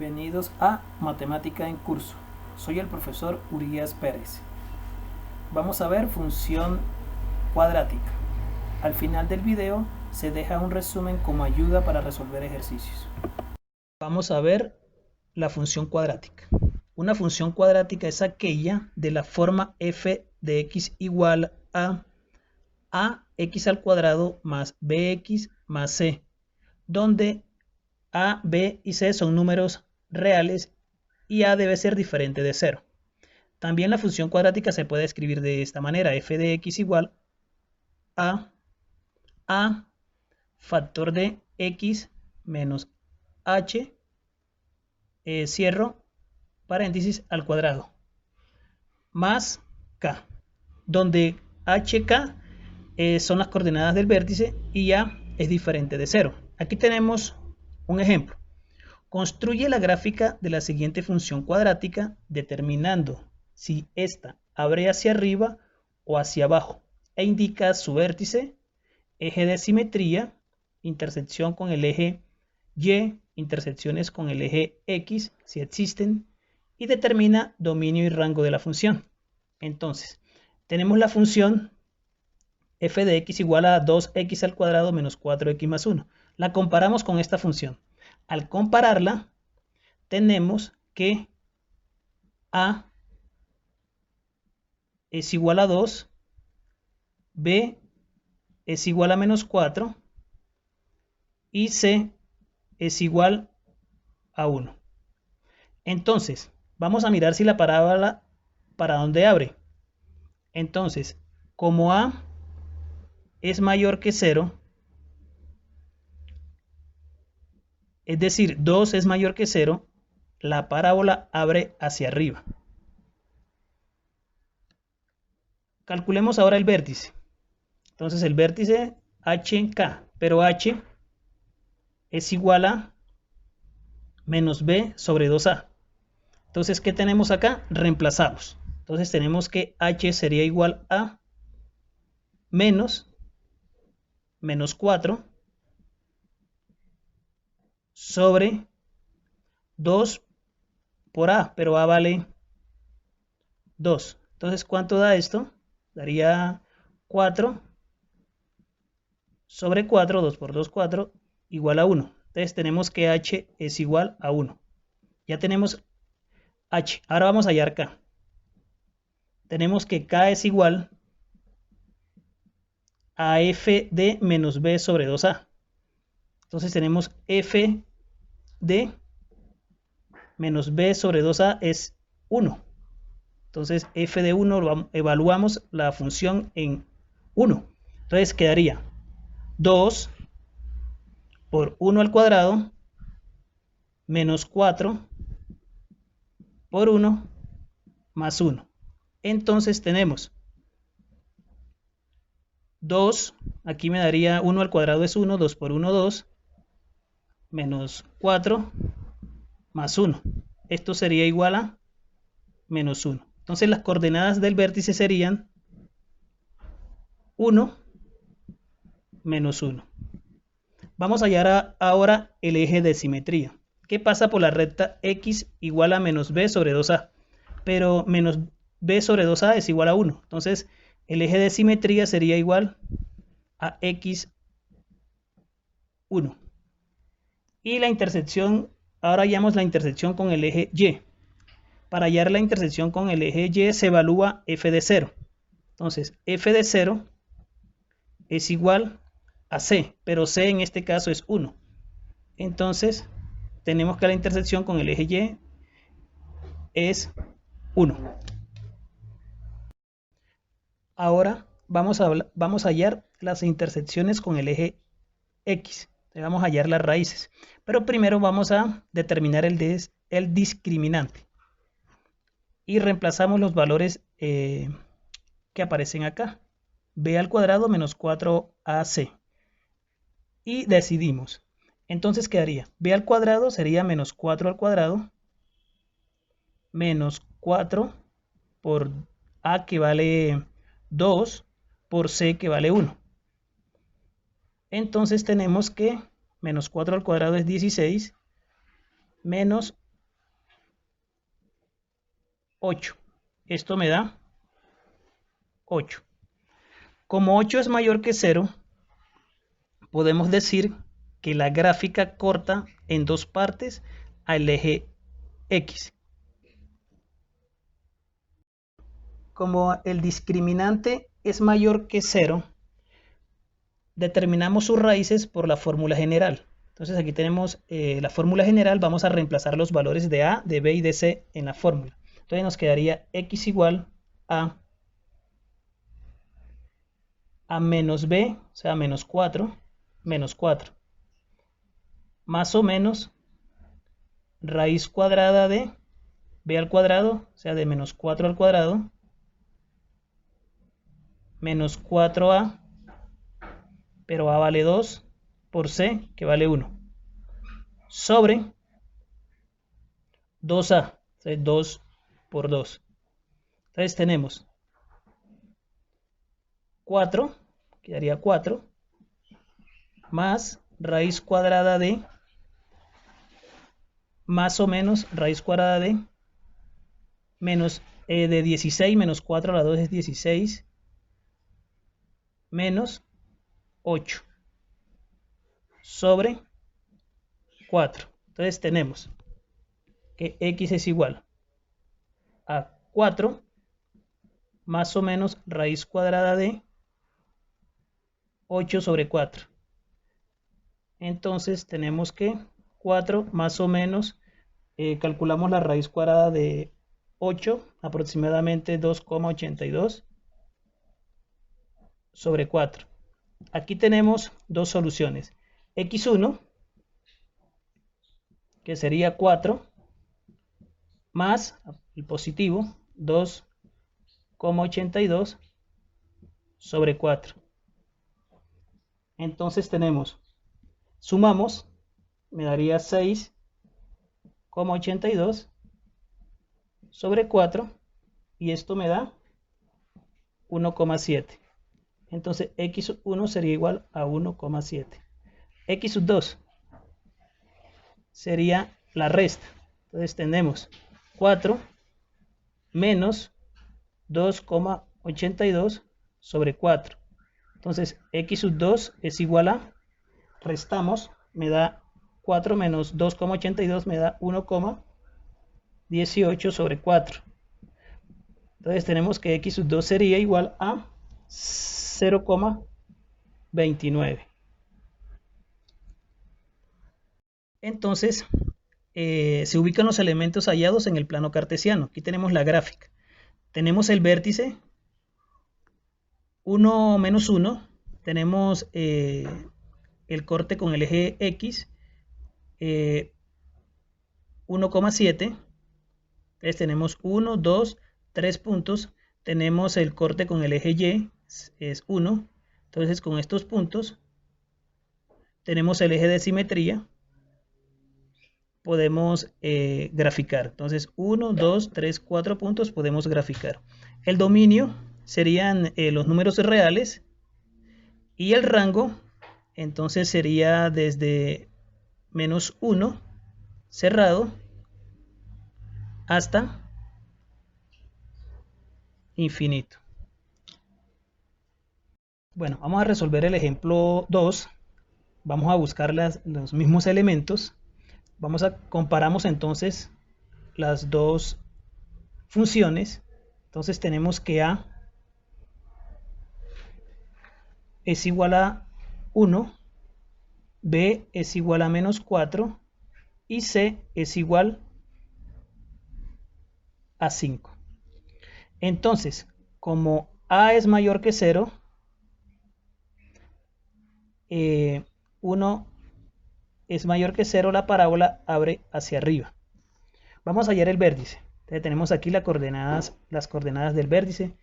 Bienvenidos a Matemática en Curso. Soy el profesor Urias Pérez. Vamos a ver función cuadrática. Al final del video se deja un resumen como ayuda para resolver ejercicios. Vamos a ver la función cuadrática. Una función cuadrática es aquella de la forma f de x igual a ax al cuadrado más bx más c, donde a, b y c son números reales y a debe ser diferente de 0. También la función cuadrática se puede escribir de esta manera: f de x igual a factor de x menos h, cierro paréntesis, al cuadrado, más k, donde hk son las coordenadas del vértice y a es diferente de 0. Aquí tenemos un ejemplo. Construye la gráfica de la siguiente función cuadrática determinando si ésta abre hacia arriba o hacia abajo e indica su vértice, eje de simetría, intersección con el eje Y, intersecciones con el eje X si existen, y determina dominio y rango de la función. Entonces, tenemos la función f de x igual a 2x al cuadrado menos 4x más 1. La comparamos con esta función. Al compararla, tenemos que a es igual a 2, b es igual a menos 4 y c es igual a 1. Entonces, vamos a mirar si la parábola para dónde abre. Entonces, como a es mayor que 0, es decir, 2 es mayor que 0, la parábola abre hacia arriba. Calculemos ahora el vértice. Entonces el vértice HK, pero H es igual a menos B sobre 2A. Entonces, ¿qué tenemos acá? Reemplazamos. Entonces tenemos que H sería igual a menos 4 sobre 2 por A, pero A vale 2. Entonces, ¿cuánto da esto? Daría 4 sobre 4, 2 por 2, 4, igual a 1. Entonces tenemos que H es igual a 1. Ya tenemos H. Ahora vamos a hallar K. Tenemos que K es igual a F de menos B sobre 2A. Entonces tenemos F de menos B sobre 2A es 1. Entonces F de 1 evaluamos la función en 1. Entonces quedaría 2 por 1 al cuadrado menos 4 por 1 más 1. Entonces tenemos 2, aquí me daría 1 al cuadrado es 1, 2 por 1, 2, menos 4 más 1. Esto sería igual a menos 1. Entonces las coordenadas del vértice serían 1, menos 1. Vamos a hallar ahora el eje de simetría, que pasa por la recta x igual a menos b sobre 2a. Pero menos b sobre 2a es igual a 1. Entonces el eje de simetría sería igual a x1. Y la intersección, ahora hallamos la intersección con el eje y. Para hallar la intersección con el eje y se evalúa f de 0. Entonces f de 0 es igual a c, pero c en este caso es 1. Entonces tenemos que la intersección con el eje y es 1. Ahora vamos a hallar las intersecciones con el eje x. Vamos a hallar las raíces. Pero primero vamos a determinar el discriminante. Y reemplazamos los valores que aparecen acá. B al cuadrado menos 4AC. Y decidimos. Entonces quedaría B al cuadrado sería menos 4 al cuadrado menos 4 por A, que vale 2, por C, que vale 1. Entonces tenemos que menos 4 al cuadrado es 16, menos 8. Esto me da 8. Como 8 es mayor que 0, podemos decir que la gráfica corta en dos partes al eje X. Como el discriminante es mayor que 0, determinamos sus raíces por la fórmula general. Entonces aquí tenemos la fórmula general, vamos a reemplazar los valores de A, de B y de C en la fórmula. Entonces nos quedaría X igual a menos B, o sea, menos 4, más o menos raíz cuadrada de B al cuadrado, o sea, de menos 4 al cuadrado, menos 4A, pero A vale 2, por C, que vale 1, sobre 2A, o sea, 2 por 2. Entonces tenemos 4, quedaría 4, más raíz cuadrada de, más o menos raíz cuadrada de, menos de 16, menos 4 a la 2 es 16, menos 8, sobre 4. Entonces tenemos que X es igual a 4, más o menos raíz cuadrada de 8 sobre 4. Entonces tenemos que 4 más o menos, calculamos la raíz cuadrada de 8, aproximadamente 2,82 sobre 4. Aquí tenemos dos soluciones. X1, que sería 4, más el positivo, 2,82 sobre 4. Entonces tenemos, sumamos, me daría 6,82 sobre 4, y esto me da 1,7. Entonces X1 sería igual a 1,7. X2 sería la resta. Entonces tenemos 4 menos 2,82 sobre 4. Entonces X2 es igual a, restamos, me da 4 menos 2,82 me da 1,18 sobre 4. Entonces tenemos que X2 sería igual a 0,29. Entonces se ubican los elementos hallados en el plano cartesiano. Aquí tenemos la gráfica. Tenemos el vértice 1 menos 1. Tenemos el corte con el eje X 1,7. Entonces tenemos 1, 2, 3 puntos. Tenemos el corte con el eje Y, es 1. Entonces con estos puntos tenemos el eje de simetría. Podemos graficar. Entonces 1, 2, 3, 4 puntos podemos graficar. El dominio serían los números reales, y el rango entonces sería desde menos 1 cerrado hasta infinito. Bueno, vamos a resolver el ejemplo 2. Vamos a buscar los mismos elementos. Comparamos entonces las dos funciones. Entonces tenemos que A es igual a 1, B es igual a menos 4 y C es igual a 5. Entonces, como A es mayor que 0, 1 es mayor que 0, la parábola abre hacia arriba. Vamos a hallar el vértice. Entonces tenemos aquí las coordenadas del vértice,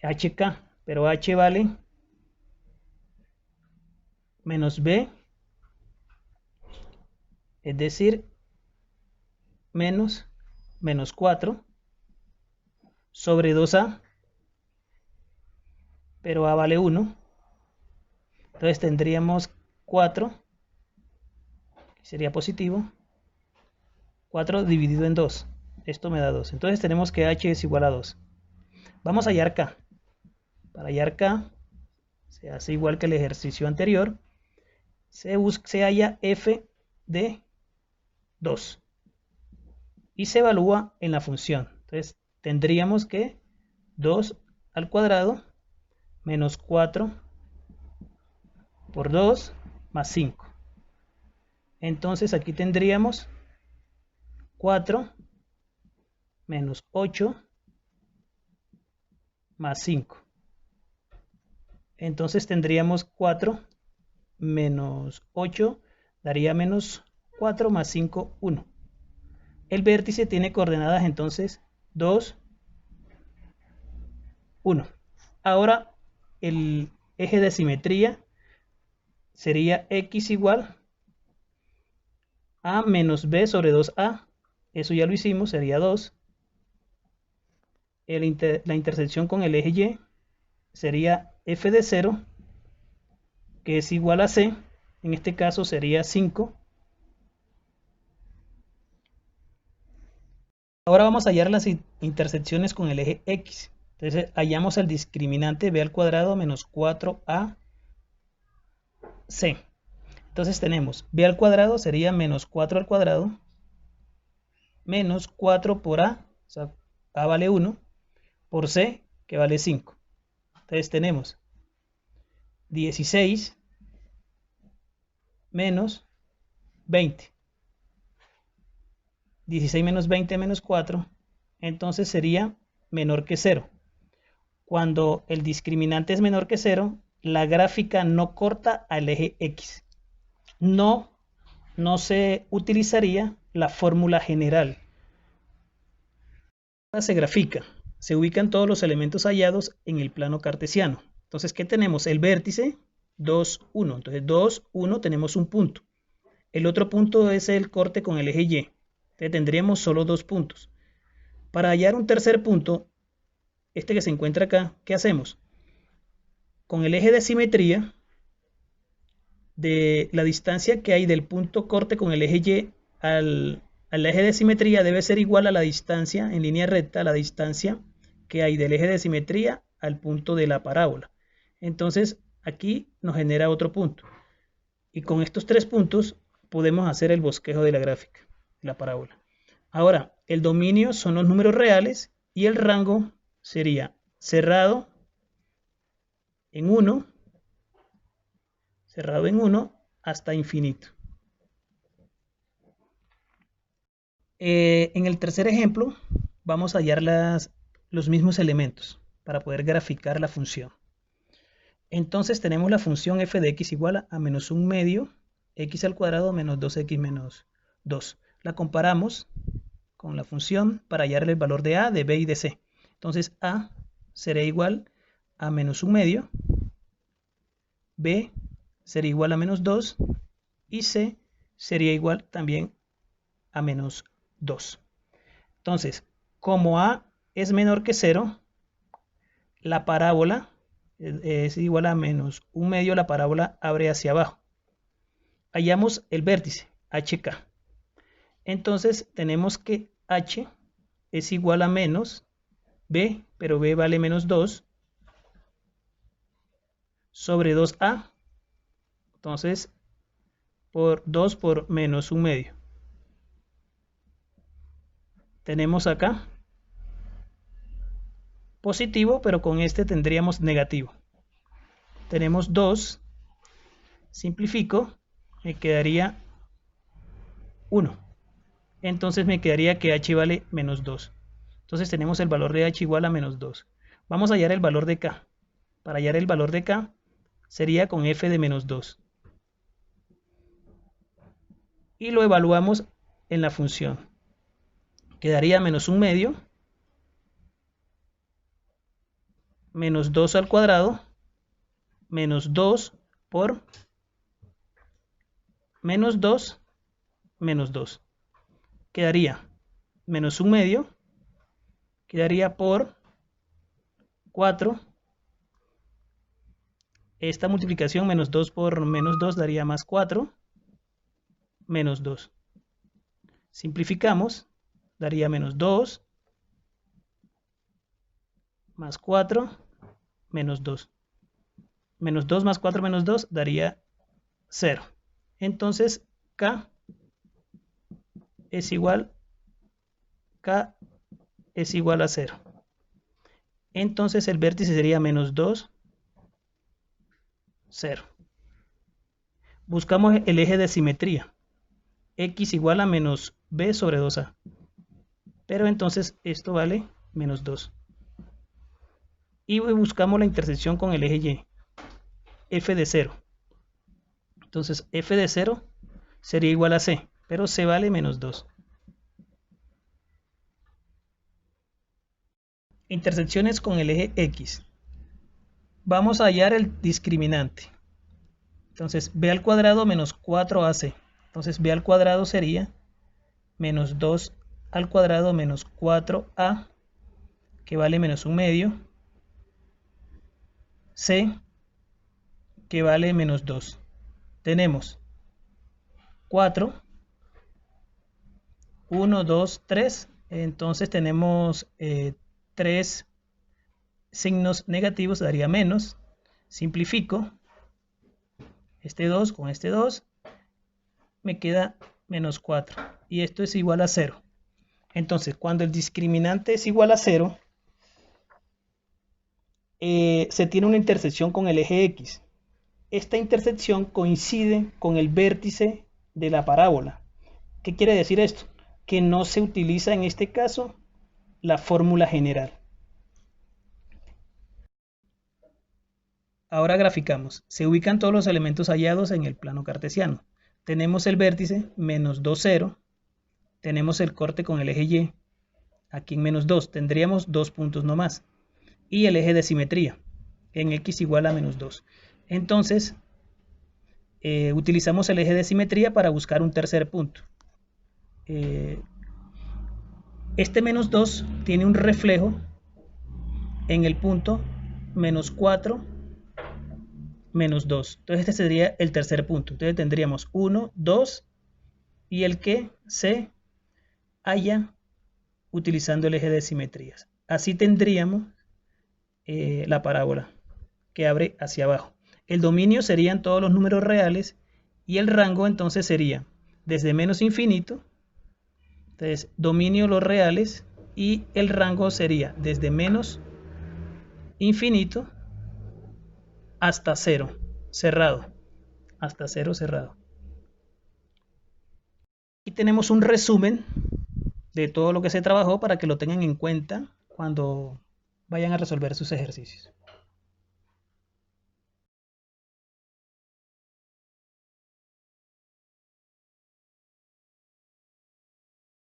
HK, pero H vale menos B, es decir, menos 4 sobre 2A, pero A vale 1. Entonces tendríamos 4, que sería positivo, 4 dividido en 2. esto me da 2. Entonces tenemos que h es igual a 2. Vamos a hallar k. Para hallar k, se hace igual que el ejercicio anterior. Se halla f de 2. Y se evalúa en la función. Entonces tendríamos que 2 al cuadrado menos 4 por 2 más 5. Entonces aquí tendríamos 4 menos 8 más 5. Entonces tendríamos 4 menos 8 daría menos 4 más 5, 1. El vértice tiene coordenadas entonces 2, 1. Ahora el eje de simetría sería x igual a menos b sobre 2a. Eso ya lo hicimos, sería 2. La intersección con el eje y sería f de 0, que es igual a c. En este caso sería 5. Ahora vamos a hallar las intersecciones con el eje x. Entonces hallamos el discriminante b al cuadrado menos 4ac. Entonces tenemos b al cuadrado sería menos 4 al cuadrado menos 4 por a, o sea, a vale 1, por c, que vale 5. Entonces tenemos 16 menos 20. 16 menos 20 menos 4, entonces sería menor que 0. Cuando el discriminante es menor que 0, la gráfica no corta al eje x. No se utilizaría la fórmula general. Se grafica, se ubican todos los elementos hallados en el plano cartesiano. Entonces, ¿qué tenemos? El vértice 2, 1. Entonces, 2, 1 tenemos un punto. El otro punto es el corte con el eje y. Entonces, tendríamos solo 2 puntos. Para hallar un tercer punto, este que se encuentra acá, ¿qué hacemos? Con el eje de simetría, de la distancia que hay del punto corte con el eje y al eje de simetría debe ser igual a la distancia en línea recta, a la distancia que hay del eje de simetría al punto de la parábola. Entonces aquí nos genera otro punto. Y con estos 3 puntos podemos hacer el bosquejo de la gráfica, de la parábola. Ahora, el dominio son los números reales y el rango sería cerrado en 1, hasta infinito. En el tercer ejemplo vamos a hallar los mismos elementos para poder graficar la función. Entonces tenemos la función f de x igual a menos 1 medio x al cuadrado menos 2x menos 2. La comparamos con la función para hallar el valor de a, de b y de c. Entonces a será igual a menos 1 medio, b sería igual a menos 2 y c sería igual también a menos 2. Entonces, como a es menor que 0, la parábola es igual a menos 1 medio, la parábola abre hacia abajo. Hallamos el vértice, HK. Entonces tenemos que H es igual a menos B, pero B vale menos 2, sobre 2A. Entonces, por 2 por menos 1 medio. Tenemos acá positivo, pero con este tendríamos negativo. Tenemos 2, simplifico, me quedaría 1. Entonces me quedaría que h vale menos 2. Entonces tenemos el valor de h igual a menos 2. Vamos a hallar el valor de k. Para hallar el valor de k sería con f de menos 2. Y lo evaluamos en la función. Quedaría menos 1 medio, menos 2 al cuadrado, menos 2 por menos 2, menos 2. Quedaría menos 1 medio, quedaría por 4. Esta multiplicación menos 2 por menos 2 daría más 4, menos 2. Simplificamos, daría menos 2, más 4, menos 2. Menos 2 más 4 menos 2 daría 0. Entonces K es igual a 0. Entonces el vértice sería menos 2, 0. Buscamos el eje de simetría. X igual a menos b sobre 2a. Pero entonces esto vale menos 2. Y buscamos la intersección con el eje Y. F de 0. Entonces f de 0 sería igual a c, pero c vale menos 2. Intersecciones con el eje X. Vamos a hallar el discriminante. Entonces b al cuadrado menos 4ac. Entonces b al cuadrado sería menos 2 al cuadrado menos 4a, que vale menos 1/2. C, que vale menos 2. Tenemos 4, 1, 2, 3. Entonces tenemos 3 signos negativos, daría menos. Simplifico este 2 con este 2, me queda menos 4. Y esto es igual a 0. Entonces, cuando el discriminante es igual a 0, se tiene una intersección con el eje X. Esta intersección coincide con el vértice de la parábola. ¿Qué quiere decir esto? Que no se utiliza en este caso la fórmula general. Ahora graficamos. Se ubican todos los elementos hallados en el plano cartesiano. Tenemos el vértice menos 2, 0. Tenemos el corte con el eje Y. Aquí en menos 2 tendríamos 2 puntos no más. Y el eje de simetría en X igual a menos 2. Entonces, utilizamos el eje de simetría para buscar un tercer punto. Este menos 2 tiene un reflejo en el punto menos 4, menos 2. Entonces este sería el tercer punto. Entonces tendríamos 1, 2 y el que se halla utilizando el eje de simetrías. Así tendríamos la parábola que abre hacia abajo. El dominio serían todos los números reales y el rango entonces sería desde menos infinito. Entonces dominio los reales y el rango sería desde menos infinito hasta 0 cerrado. Hasta 0 cerrado. Aquí tenemos un resumen de todo lo que se trabajó para que lo tengan en cuenta cuando vayan a resolver sus ejercicios.